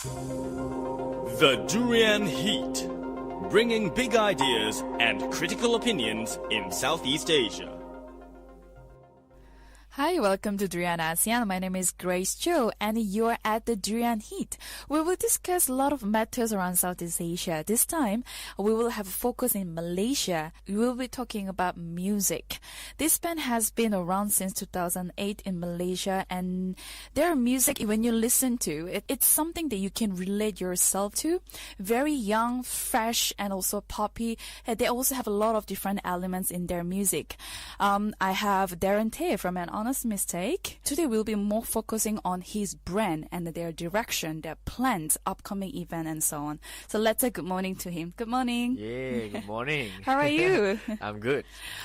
The Durian Heat, bringing big ideas and critical opinions in Southeast Asia. Hi, welcome to Durian ASEAN. My name is Grace Cho, and you're at the Durian Heat. We will discuss a lot of matters around Southeast Asia. This time, we will have a focus in Malaysia. We will be talking about music. This band has been around since 2008 in Malaysia, and their music, when you listen to, it's something that you can relate yourself to. Very young, fresh, and also poppy. And they also have a lot of different elements in their music. I have Darren Teh from An Honest Mistake. Today we'll be more focusing on his brand and their direction, their plans, upcoming event, and so on. So let's say good morning to him. Good morning. Yeah, good morning. How are you? I'm good.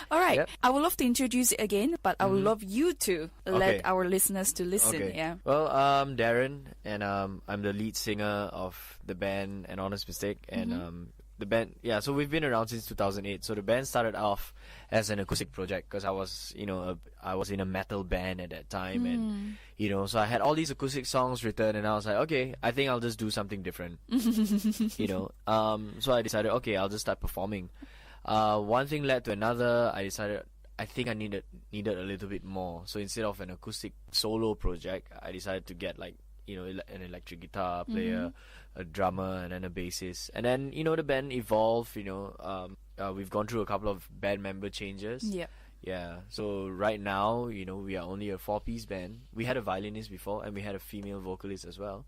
All right. Yep. I would love to introduce you again, but I would love you to let our listeners to listen. Okay. Yeah. Well, I'm Darren, and I'm the lead singer of the band An Honest Mistake, and the band, so we've been around since 2008. So the band started off as an acoustic project because I was in a metal band at that time, and so I had all these acoustic songs written, and I was like, okay, I think I'll just do something different. So I decided, okay, I'll just start performing. One thing led to another. I decided I think I needed a little bit more. So instead of an acoustic solo project, I decided to get an electric guitar player, a drummer, and then a bassist. And then the band evolved. We've gone through a couple of band member changes. Yeah. So right now, we are only a 4-piece band. We had a violinist before, and we had a female vocalist as well.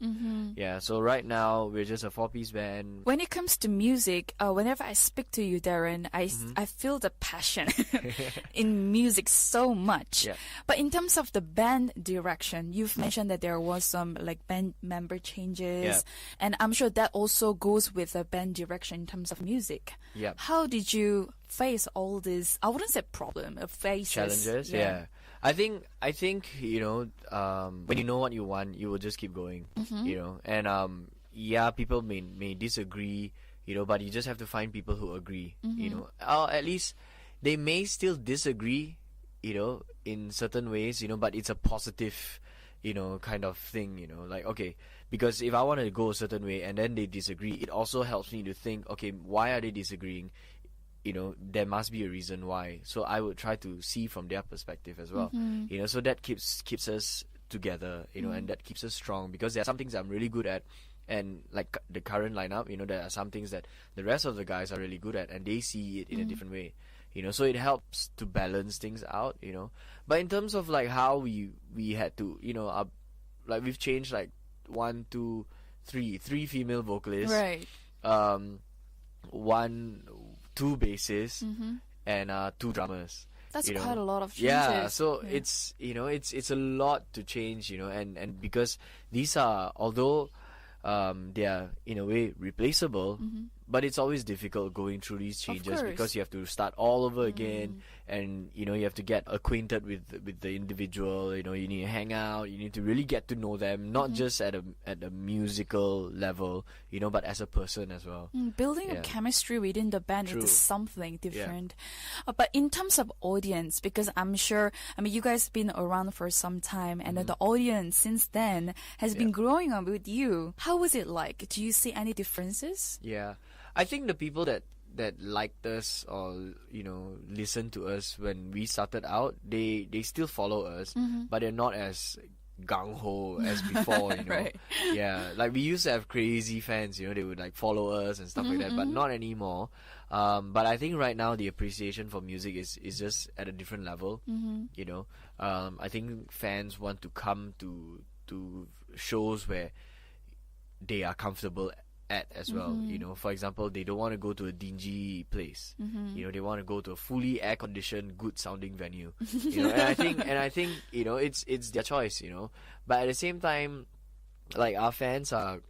Yeah. So right now, we're just a 4-piece band. When it comes to music, whenever I speak to you, Darren, I feel the passion in music so much. Yeah. But in terms of the band direction, you've mentioned that there was some band member changes, and I'm sure that also goes with the band direction in terms of music. Yeah. How did you face all this? I wouldn't say problem, phases. Challenges. Yeah. I think when you know what you want, you will just keep going. And people may disagree, but you just have to find people who agree. Or at least they may still disagree, in certain ways, but it's a positive kind of thing, okay, because if I want to go a certain way and then they disagree, it also helps me to think, okay, why are they disagreeing? There must be a reason why. So I would try to see from their perspective as well. So that keeps us together, and that keeps us strong, because there are some things I'm really good at, and like the current lineup, there are some things that the rest of the guys are really good at, and they see it in a different way. So it helps to balance things out, But in terms of how we had to, we've changed 3 female vocalists, Right. 2 bassists, and 2 drummers. That's quite a lot of changes. Yeah, so it's it's a lot to change, and because these are, although they are in a way replaceable, but it's always difficult going through these changes because you have to start all over again, and you have to get acquainted with the individual. You need to hang out, you need to really get to know them, not just at a musical level, but as a person as well. Building a chemistry within the band is something different. But in terms of audience, because I'm sure, you guys have been around for some time, and the audience since then has been growing up with you. How was it like? Do you see any differences? Yeah, I think the people that liked us or listened to us when we started out, they still follow us, but they're not as gung-ho as before. Right. Yeah, we used to have crazy fans, they would follow us and stuff like that, but not anymore. But I think right now the appreciation for music is just at a different level. I think fans want to come to shows where they are comfortable at as well. For example, they don't want to go to a dingy place. They want to go to a fully air conditioned, good sounding venue. And I think it's their choice. But at the same time, our fans are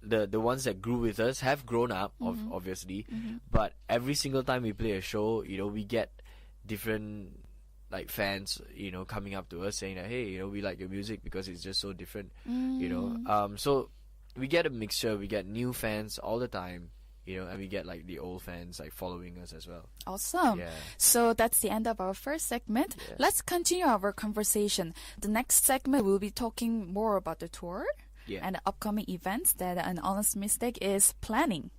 the ones that grew with us, have grown up, obviously. But every single time we play a show, we get different fans, coming up to us saying that, hey, we like your music because it's just so different. So we get a mixture. We get new fans all the time, and we get the old fans following us as well. Awesome. Yeah. So that's the end of our first segment. Let's continue our conversation. The next segment we'll be talking more about the tour. Yeah. and the upcoming events that An Honest Mistake is planning.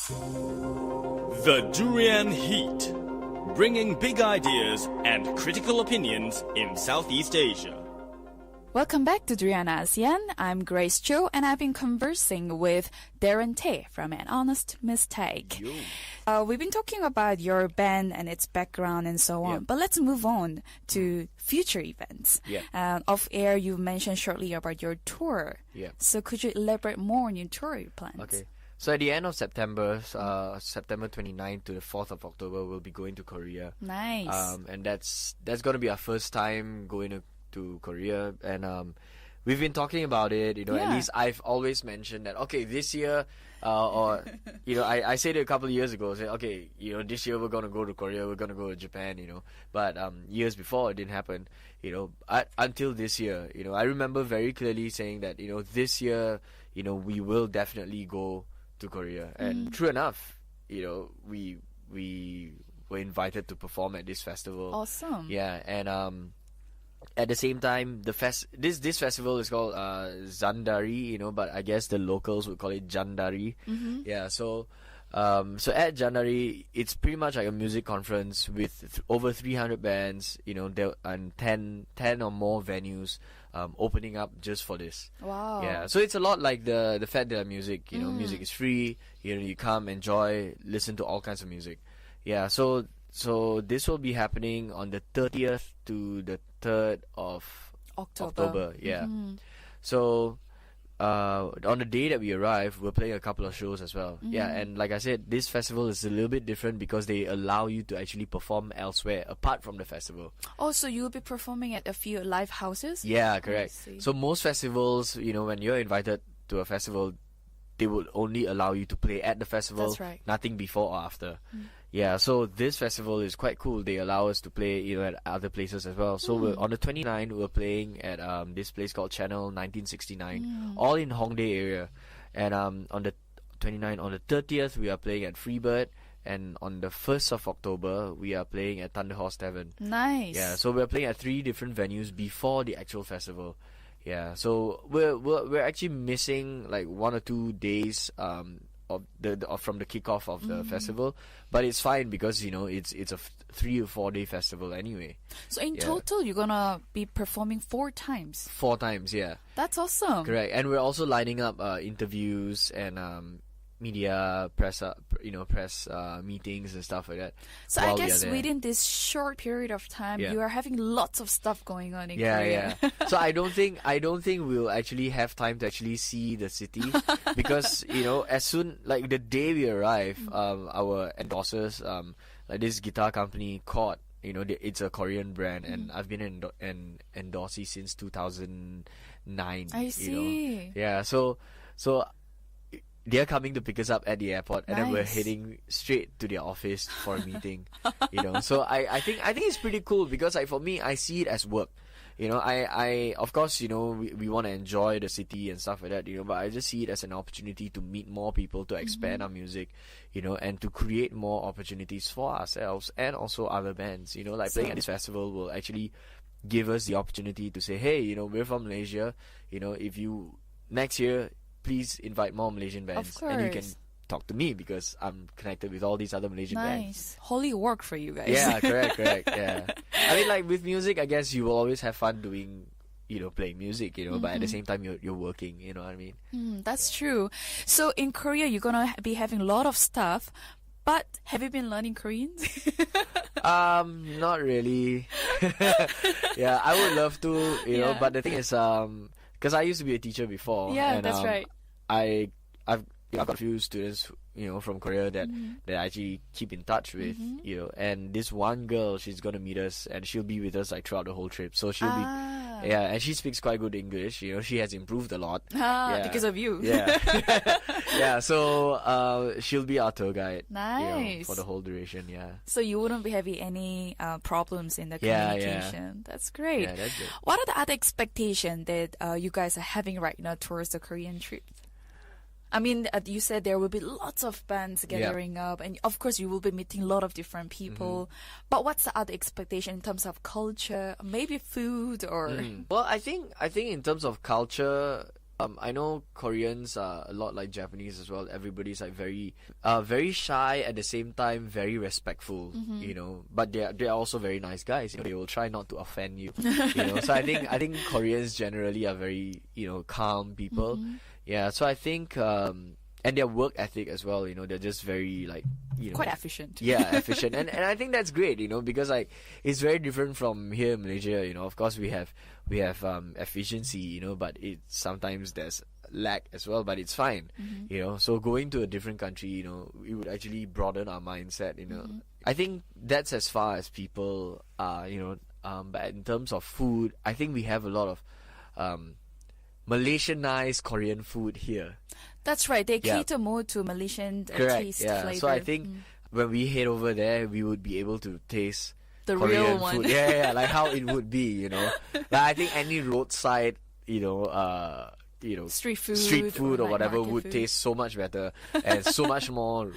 The Durian Heat, bringing big ideas and critical opinions in Southeast Asia. Welcome back to Durian ASEAN. I'm Grace Cho, and I've been conversing with Darren Teh from An Honest Mistake. We've been talking about your band and its background and so on, Yep. but let's move on to future events. Yeah. Off air, you mentioned shortly about your tour. Yeah. So could you elaborate more on your tour plans? Okay. So at the end of September, September 29th to the 4th of October, we'll be going to Korea. Nice. And that's going to be our first time going to Korea, and we've been talking about it. At Yeah. least I've always mentioned that. Okay, this year, or I said it a couple of years ago. Say, okay, this year we're gonna go to Korea, we're gonna go to Japan. But years before it didn't happen. Until this year. I remember very clearly saying that. This year, we will definitely go to Korea, and true enough, we were invited to perform at this festival. Awesome. Yeah, and at the same time, this festival is called Zandari, but I guess the locals would call it Jandari. Yeah, so at Jandari, it's pretty much like a music conference with over 300 bands, and 10 or more venues opening up just for this. Wow. Yeah, so it's a lot like the Fête de la Musique. Music is free. You come, enjoy, listen to all kinds of music. Yeah, so this will be happening on the 30th to the 3rd of October. Yeah. So on the day that we arrive, we're playing a couple of shows as well. Yeah, and like I said, this festival is a little bit different because they allow you to actually perform elsewhere apart from the festival. Oh, so you'll be performing at a few live houses? Yeah, correct. see. So most festivals, when you're invited to a festival, they would only allow you to play at the festival. That's right. Nothing before or after. Yeah, so this festival is quite cool. They allow us to play, at other places as well. So on the 29th, we're playing at this place called Channel 1969, all in Hongdae area. And on the 29th, on the 30th, we are playing at Freebird. And on the 1st of October, we are playing at Thunderhorse Tavern. Nice. Yeah, so we're playing at 3 different venues before the actual festival. Yeah, so we're actually missing like 1 or 2 days from the kickoff of the festival, but it's fine because it's a 3 or 4 day festival anyway. So in total, you're gonna be performing 4 times. 4 times, yeah. That's awesome. Correct, and we're also lining up interviews and media press meetings and stuff like that. So I guess within this short period of time, you are having lots of stuff going on in Korea. Yeah. So I don't think we'll actually have time to actually see the city because as soon like the day we arrive, our endorsers, like this guitar company called, it's a Korean brand, and I've been an endorsee since 2009. I see. Yeah. So they're coming to pick us up at the airport, and then we're Nice. heading straight to their office for a meeting. So I think it's pretty cool because like for me, I see it as work. I of course we want to enjoy the city and stuff like that. But I just see it as an opportunity to meet more people, to expand our music, and to create more opportunities for ourselves and also other bands. Like playing at this festival will actually give us the opportunity to say, hey, we're from Malaysia. If you next year, please invite more Malaysian bands, and you can talk to me because I'm connected with all these other Malaysian bands. Nice. Holy work for you guys. Yeah, correct. Yeah, I mean, like with music, I guess you will always have fun doing, playing music, but at the same time you're working. You know what I mean? That's true. So in Korea, you're gonna be having a lot of stuff. But have you been learning Korean? Not really. Yeah, I would love to, Yeah. but the thing is, because I used to be a teacher before. Yeah, and, that's right. I've got a few students, from Korea that I actually keep in touch with, and this one girl, she's gonna meet us, and she'll be with us like throughout the whole trip. So she'll be, and she speaks quite good English. She has improved a lot. Because of you. Yeah, yeah. So she'll be our tour guide. Nice. For the whole duration. Yeah. So you wouldn't be having any problems in the communication. That's great. Yeah, that's good. What are the other expectations that you guys are having right now towards the Korean trip? I mean, you said there will be lots of bands gathering up, and of course you will be meeting a lot of different people. But what's the other expectation in terms of culture? Maybe food or... Well, I think in terms of culture, I know Koreans are a lot like Japanese as well. Everybody's like very shy, at the same time very respectful, you know. But they're also very nice guys. You know, they will try not to offend you. You know, so I think Koreans generally are very, you know, calm people. Yeah, so I think and their work ethic as well, you know, they're just very like, you know, Quite efficient. yeah, efficient. And I think that's great, you know, because like it's very different from here in Malaysia, you know. Of course we have efficiency, you know, but it sometimes there's lack as well, but it's fine. You know. So going to a different country, you know, it would actually broaden our mindset, you know. I think that's as far as people are, you know, but in terms of food, I think we have a lot of Malaysianized Korean food here. That's right. They cater more to Malaysian taste flavor. So I think when we head over there, we would be able to taste the Korean real one. food. Yeah, like how it would be, you know. Like I think any roadside, you know, street food or like whatever market would food. taste so much better and so much more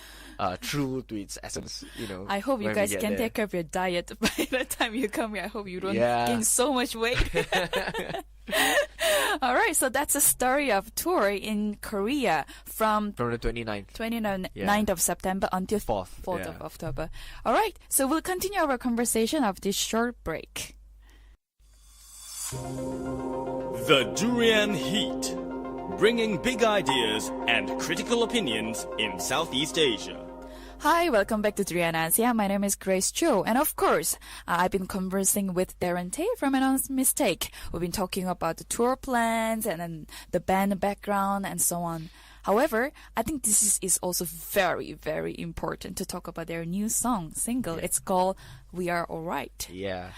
true to its essence, you know. I hope you when we guys get can there. take care of your diet by the time you come here. I hope you don't Yeah. gain so much weight. All right, so that's the story of tour in Korea from From the 29th. 29th of September until 4th, 4th yeah. of October. All right, so we'll continue our conversation after this short break. The Durian Heat. Bringing big ideas and critical opinions in Southeast Asia. Hi, welcome back to Durian Asia. My name is Grace Cho, and of course, I've been conversing with Darren Teh from An Honest Mistake. We've been talking about the tour plans and then the band background and so on. However, I think this is also very, very important to talk about their new single. It's called We Are Alright. Yeah.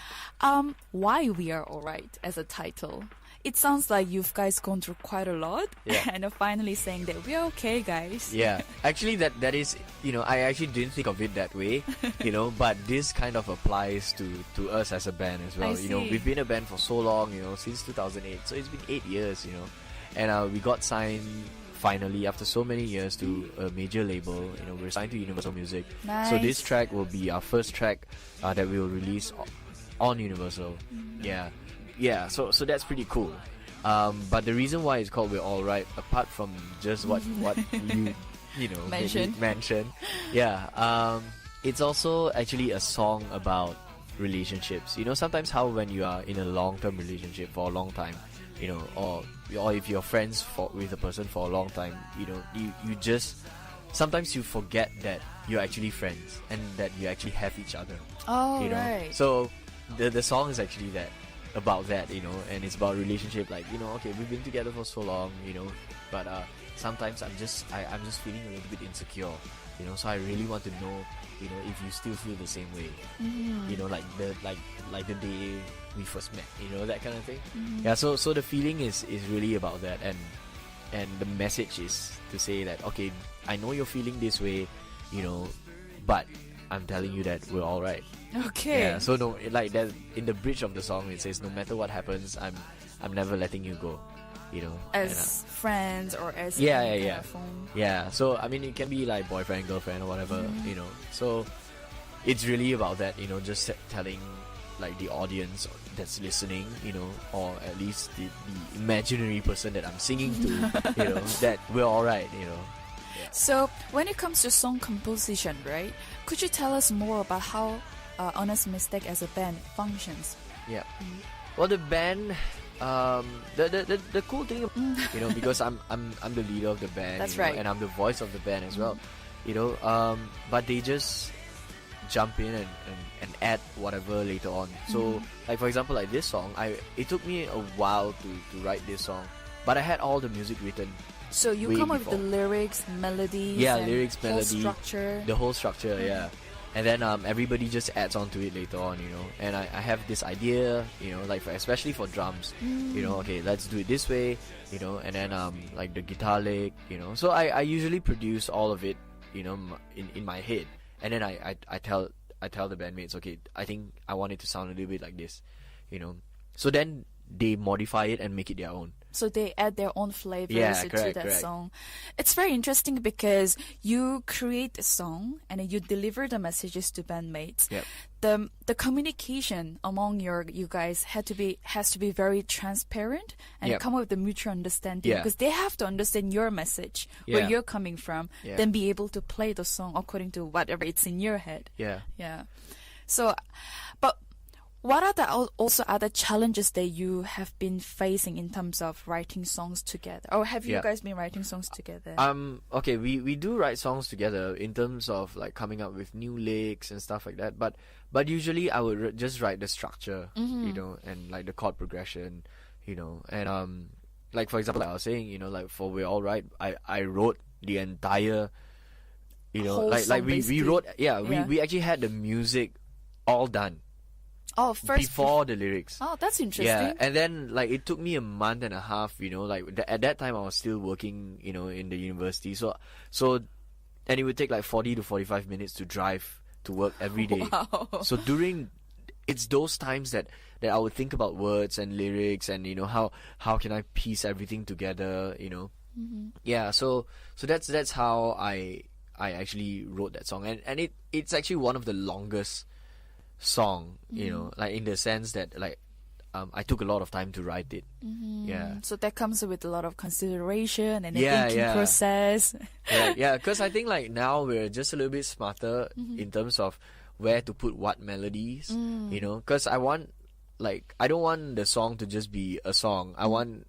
Why We Are Alright as a title? It sounds like you guys gone through quite a lot, Yeah. and are finally saying that we're okay, guys. Yeah, actually that is, you know, I actually didn't think of it that way, you know, but this kind of applies to us as a band as well. I You know, see. we've been a band for so long, you know, since 2008, so it's been 8 years, you know, and we got signed finally after so many years to a major label. You know, we're signed to Universal Music. So this Nice. track will be our first track that we will release on Universal. Yeah, so that's pretty cool. But the reason why it's called We're Alright, apart from just what you know maybe mentioned, it's also actually a song about relationships. You know, sometimes how when you are in a long-term relationship for a long time, you know, or if you're friends with a person for a long time, you know, you just sometimes you forget that you're actually friends and that you actually have each other. Oh, You know, right. so the song is actually about that, you know, and it's about relationship. Like, you know, okay, we've been together for so long, you know, but sometimes I'm just feeling a little bit insecure, you know. So I really want to know, you know, if you still feel the same way, you know, like the day we first met, you know, that kind of thing. Yeah. So the feeling is really about that, and the message is to say that, okay, I know you're feeling this way, you know, but I'm telling you that we're all right. Okay. Yeah, so no, like that in the bridge of the song, it says, "No matter what happens, I'm never letting you go," you know. As friends or as Yeah, any yeah, kind of form. yeah. So I mean, it can be like boyfriend, girlfriend, or whatever, you know. So it's really about that, you know, just telling like the audience that's listening, you know, or at least the imaginary person that I'm singing to, you know, that we're all right, you know. So when it comes to song composition, right? Could you tell us more about how Honest Mistake as a band functions? Yeah. Well, the band, the cool thing, you know, because I'm the leader of the band. That's you know, right. and I'm the voice of the band as well. You know, but they just jump in and add whatever later on. So, like for example, like this song, it took me a while to write this song, but I had all the music written. So you Way come up before. with the lyrics, melodies, Yeah, and lyrics, whole melody, structure. The whole structure, yeah. And then everybody just adds on to it later on, you know. And I have this idea, you know, like especially for drums, you know, okay, let's do it this way, you know. And then like the guitar lick, you know. So I usually produce all of it, you know, in my head. And then I tell the bandmates, okay, I think I want it to sound a little bit like this, you know. So then they modify it and make it their own. So they add their own flavors Yeah, to correct, that correct. song. It's very interesting because you create a song and then you deliver the messages to bandmates. Yep. The communication among you guys has to be very transparent and Yep. come up with a mutual understanding, Yeah. because they have to understand your message, where Yeah. you're coming from, Yeah. then be able to play the song according to whatever it's in your head. Yeah. Yeah. So, but what are the also other challenges that you have been facing in terms of writing songs together? Or have you Yeah. guys been writing songs together? Okay, we do write songs together in terms of like coming up with new lyrics and stuff like that. But usually I would just write the structure, you know, and like the chord progression, you know, and like for example, like I was saying, you know, like for We're All Right, I wrote the entire, you know, Whole like song, we basically. wrote, Yeah. we actually had the music all done Oh, first before the lyrics. Oh, that's interesting. Yeah, and then like it took me a month and a half, you know, like at that time I was still working, you know, in the university. So and it would take like 40 to 45 minutes to drive to work every day. Wow. So it's those times that I would think about words and lyrics and, you know, how can I piece everything together, you know. Yeah, so that's how I actually wrote that song, and it's actually one of the longest song, you know, like in the sense that like I took a lot of time to write it. Yeah. So that comes with a lot of consideration and a Yeah, thinking yeah. process. Yeah, because I think like now we're just a little bit smarter in terms of where to put what melodies, you know, because I don't want the song to just be a song. I want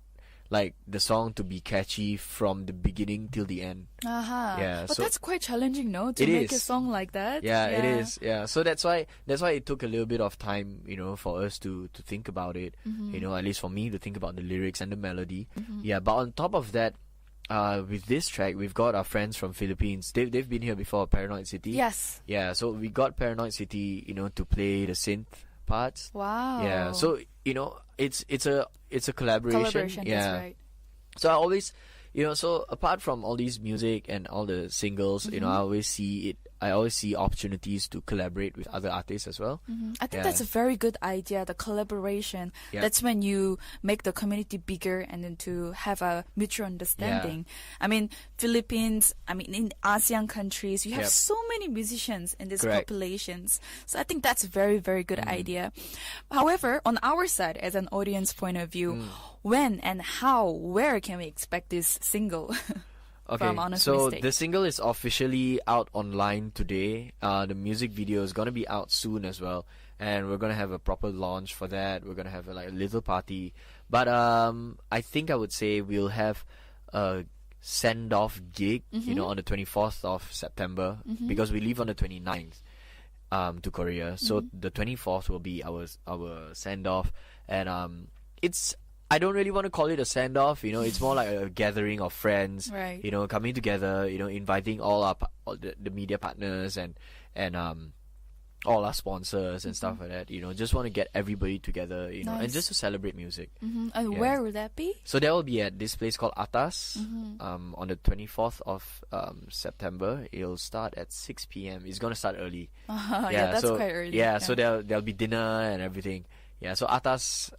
like the song to be catchy from the beginning till the end. Yeah, But so that's quite challenging, no? To It make a is. song like that. yeah, it is. Yeah, so that's why it took a little bit of time, you know, for us to think about it. You know, at least for me to think about the lyrics and the melody. Yeah, but on top of that, with this track, we've got our friends from Philippines. They've been here before, Paranoid City. Yes. Yeah, so we got Paranoid City, you know, to play the synth parts. Wow. Yeah, so you know, it's a collaboration. Yeah. That's right. So I always, you know, so apart from all these music and all the singles, you know, I always see opportunities to collaborate with other artists as well. I think Yeah. that's a very good idea, the collaboration. Yeah. That's when you make the community bigger and then to have a mutual understanding. I mean, Philippines, in ASEAN countries, you have Yep. so many musicians in these Correct. populations. So I think that's a very, very good idea. However, on our side, as an audience point of view, when and where can we expect this single? Okay, From Honest so Mistake. the single is officially out online today. The music video is gonna be out soon as well, and we're gonna have a proper launch for that. We're gonna have a little party, but I think I would say we'll have a send-off gig, you know, on the 24th of September because we leave on the 29th to Korea. So the 24th will be our send-off, and I don't really want to call it a send-off, you know, it's more like a gathering of friends, Right. you know, coming together, you know, inviting all the media partners and all our sponsors and stuff like that, you know, just want to get everybody together, you know, and Nice. just to celebrate music. And Yeah. where will that be? So that will be at this place called Atas on the 24th of September. It'll start at 6 p.m. It's going to start early. Yeah, that's so, quite early. Yeah, so there'll be dinner and everything. Yeah, so Atas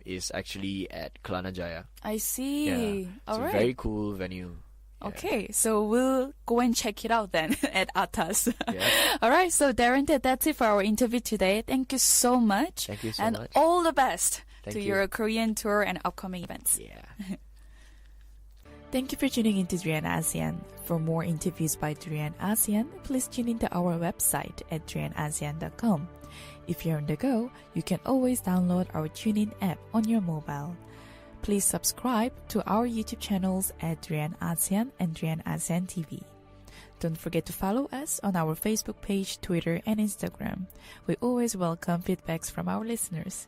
is actually at Kelana Jaya. I see. Yeah, All it's right. a very cool venue. Yeah. Okay, so we'll go and check it out then at Atas. Yeah. All right, so Darren Teh, that's it for our interview today. Thank you so much. Thank you so and much. all the best Thank to you. your Korean tour and upcoming events. Yeah. Thank you for tuning into Durian ASEAN. For more interviews by Durian ASEAN, please tune into our website at durianasian.com. If you're on the go, you can always download our TuneIn app on your mobile. Please subscribe to our YouTube channels at Durian ASEAN and Durian ASEAN TV. Don't forget to follow us on our Facebook page, Twitter, and Instagram. We always welcome feedbacks from our listeners.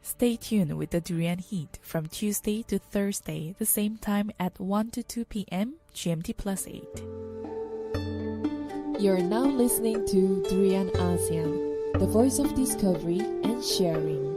Stay tuned with the Durian Heat from Tuesday to Thursday, the same time at 1 to 2 p.m. GMT+8. You're now listening to Durian ASEAN, the voice of discovery and sharing.